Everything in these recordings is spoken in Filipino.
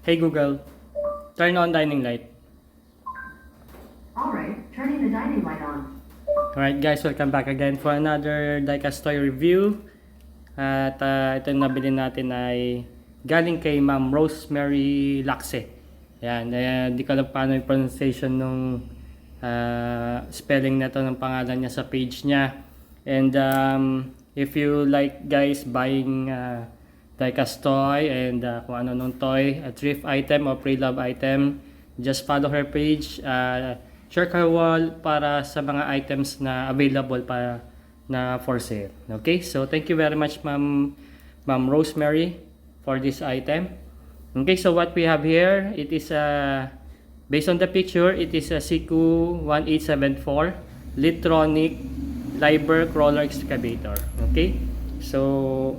Hey Google, turn on dining light. Alright, turning the dining light on. Alright guys, welcome back again for another diecast toy review. At ito yung nabili natin ay galing kay Ma'am Rosemary Lacse. Yan, di ko alam paano yung pronunciation nung spelling na to ng pangalan niya sa page niya. And if you like guys buying diecast toy and kung ano nung toy, a thrift item or pre-love item, just follow her page. Check her wall para sa mga items na available para na for sale. Okay, so thank you very much Ma'am Rosemary for this item. Okay, so what we have here, it is based on the picture, it is a Siku 1874 Litronic Liber Crawler Excavator. Okay, so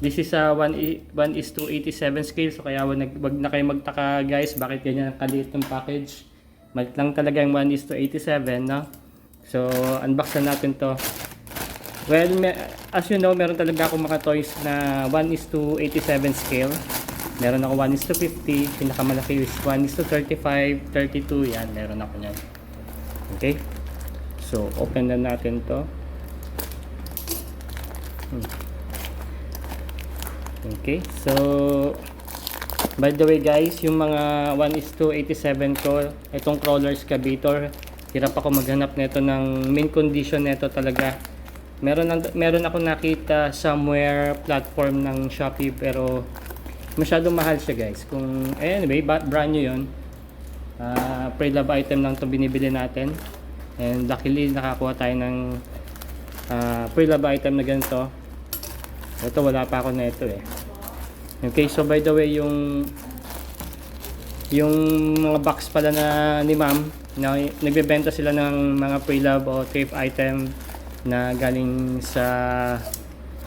this is a 1:87 scale, so kaya wag na kayo magtaka guys bakit ganyan ang kaliit ng package. Malit lang talaga yung 1:87, no? So unbox na natin to. Well, as you know, meron talaga akong mga toys na 1:87 scale. Meron ako 1:50, pinakamalaki is 1:35, 32, yan, meron ako niyan. Okay? So, open na natin to. Okay, so by the way guys, yung mga 1:87 ko, itong crawler excavator, hirap ako maghanap nito ng main condition nito talaga. Meron ako nakita somewhere platform ng Shopee pero masyadong mahal siya guys. Kung anyway, brand new 'yon. Pre-love item lang 'to binibili natin. And luckily nakakuha tayo ng pre-love item na ganito. Ito wala pa ako na ito eh. Okay, so by the way yung mga box pala na ni Ma'am na nagbebenta sila ng mga pre-love o thrift item na galing sa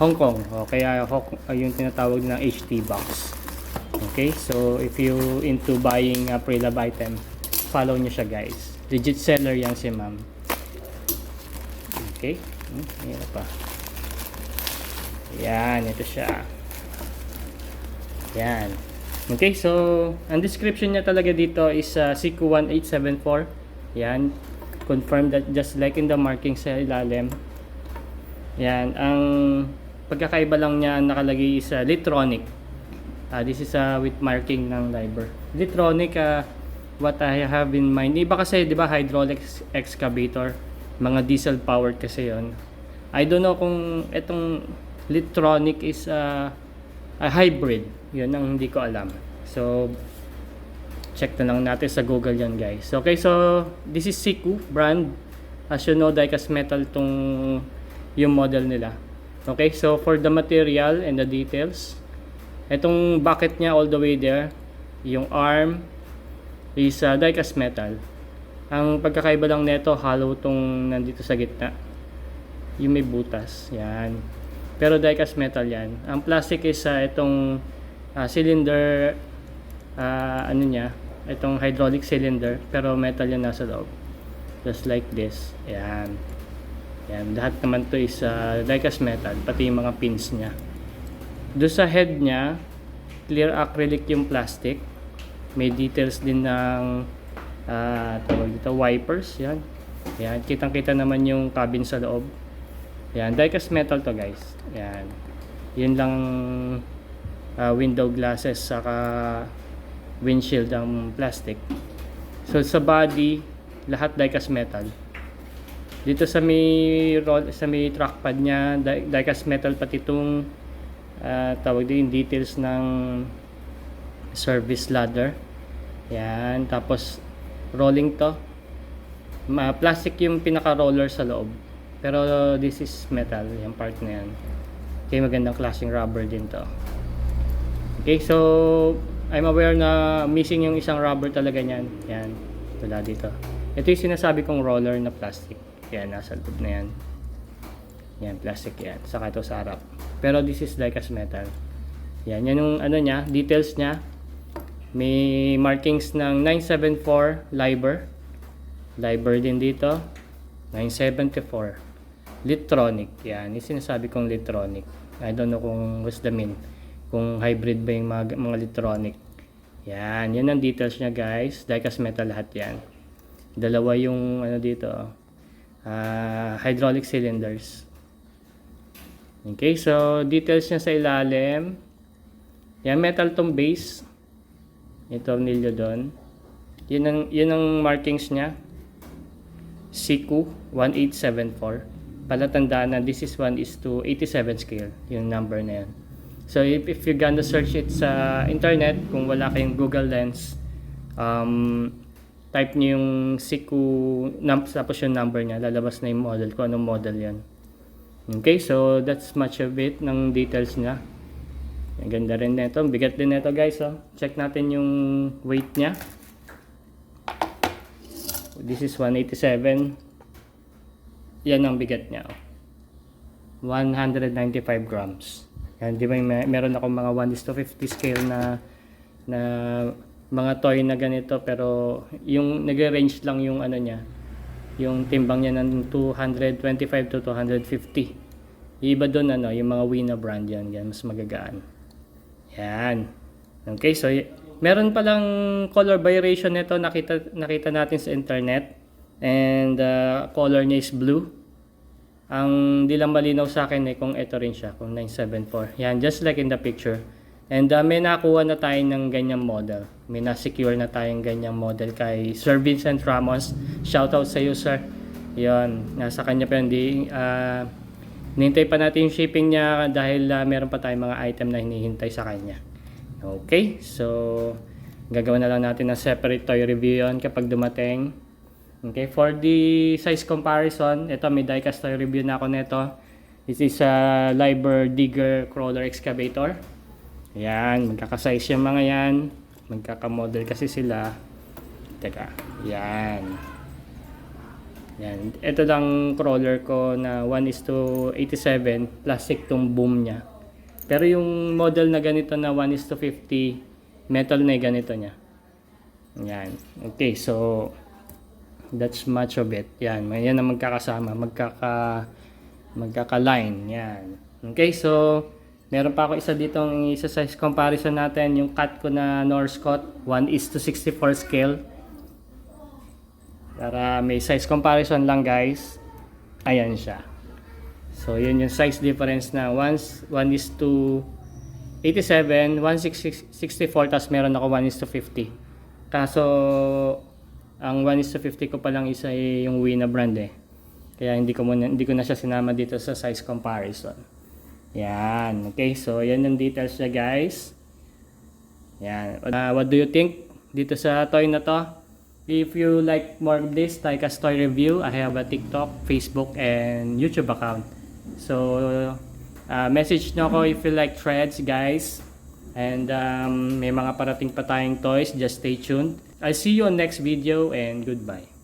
Hong Kong o kaya yung tinatawag ng HT box. Okay, so if you into buying a pre-love item, follow nyo siya guys. Legit seller yan si Ma'am. Okay, ayan pa. Yan, ito siya. Yan. Okay, so ang description niya talaga dito is Siku 1874. Yan, confirm that just like in the marking sa ilalim. Yan, ang pagkakaiba lang niya nakalagay is Litronic. This is with marking ng Liber. Litronic, what I have in mind. Iba kasi, di ba, hydraulic excavator. Mga diesel powered kasi yon. I don't know kung itong Litronic is a hybrid. Yun ang hindi ko alam. So, check na lang natin sa Google yan guys. Okay, so this is Siku brand. As you know, diecast metal tong yung model nila. Okay, so for the material and the details, itong bucket niya all the way there, yung arm is diecast metal. Ang pagkakaiba lang nito, hollow tong nandito sa gitna. Yung may butas, yan. Pero diecast metal yan. Ang plastic is itong cylinder, ano niya, itong hydraulic cylinder, pero metal yan nasa loob. Just like this, yan. Yan, lahat naman to is diecast metal, pati yung mga pins niya. Doon sa head niya, clear acrylic yung plastic. May details din ng tawag dito, wipers, yan. Yan, kitang-kita naman yung cabin sa loob. Yan, diecast metal to guys. Yan. Yun lang window glasses saka windshield ang plastic. So sa body, lahat diecast metal. Dito sa may trackpad niya, diecast metal pati itong tawag din details ng service ladder. Yan, tapos rolling to. Plastic yung pinaka-roller sa loob. Pero this is metal, yung part na yan. Okay, magandang klaseng rubber din to. Okay, so I'm aware na missing yung isang rubber talaga niyan. Yan, wala dito. Ito yung sinasabi kong roller na plastic. Yan, nasa loob na yan. Yan, plastic yan. Saka ito sa harap. Pero this is diecast metal. Yan, yan yung ano niya, details niya. May markings ng 974 Liber. Liber din dito. 974. Litronic. Yan, yung sinasabi kong Litronic. I don't know kung what's the mean. Kung hybrid ba yung mga Litronic. Yan ang details niya guys. Die-cast metal lahat yan. Dalawa yung ano dito, hydraulic cylinders. Okay, so details niya sa ilalim. Yan, metal tong base. Yung tornilyo doon. Yun ang markings niya. Siku 1874. Palatandaan na this is 1:87 scale. Yung number na yan. So if you're gonna search it sa internet, kung wala kayong Google Lens, type niyo yung Siku, tapos yung number niya, lalabas na yung model, kung anong model yan. Okay, so that's much of it ng details niya. Ang ganda rin nito, bigat din nito guys. Oh. Check natin yung weight niya. This is 187. Yan ang bigat niya. 195 grams. Yan, di ba meron ako mga 1:50 scale na mga toy na ganito, pero yung nagre-range lang yung ano niya, yung timbang niya ng 225 to 250. Iba doon ano, yung mga Wina brand yan, mas magagaan. Yan. Okay, so meron palang color variation nito, nakita natin sa internet, and color niya is blue. Ang di lang malinaw sa akin kung ito rin siya, kung 974. Yan, just like in the picture. And may nakuha na tayo ng ganyang model. May na-secure na tayong ganyang model kay Sir Vincent Ramos. Shoutout sa iyo, sir. Yan, nasa kanya pa hindi. Hinihintay pa natin yung shipping niya dahil meron pa tayong mga item na hinihintay sa kanya. Okay, so gagawin na lang natin ng separate toy review yun kapag dumating. Okay, for the size comparison, ito may die-cast toy review na ako nito. This is a Liber Digger Crawler Excavator. Yan, magkaka-size yung mga yan. Magkaka-model kasi sila. Teka, yan. Yan, ito lang crawler ko na 1:87, plastic tong boom niya. Pero yung model na ganito na 1:50, metal na ganito niya. Yan, okay, so that's much of it. Yan, yan ang magkakasama, magkaka-line. Yan. Okay, so meron pa ako isa ditong isa size comparison natin, yung cut ko na Norscot 1:64 scale. Para may size comparison lang guys. Ayan siya. So yun yung size difference na 1:87, 1:64, tapos meron ako 1:50. Kaso ang 1:50 ko pa lang isa yung Wina brand Kaya hindi ko na siya sinama dito sa size comparison. Yan. Okay, so yan yung details niya guys. Yan. What do you think dito sa toy na to? If you like more of this die-cast toy review, I have a TikTok, Facebook, and YouTube account. So message nyo ako if you like threads guys. And may mga parating pa tayong toys, just stay tuned. I'll see you on next video and goodbye.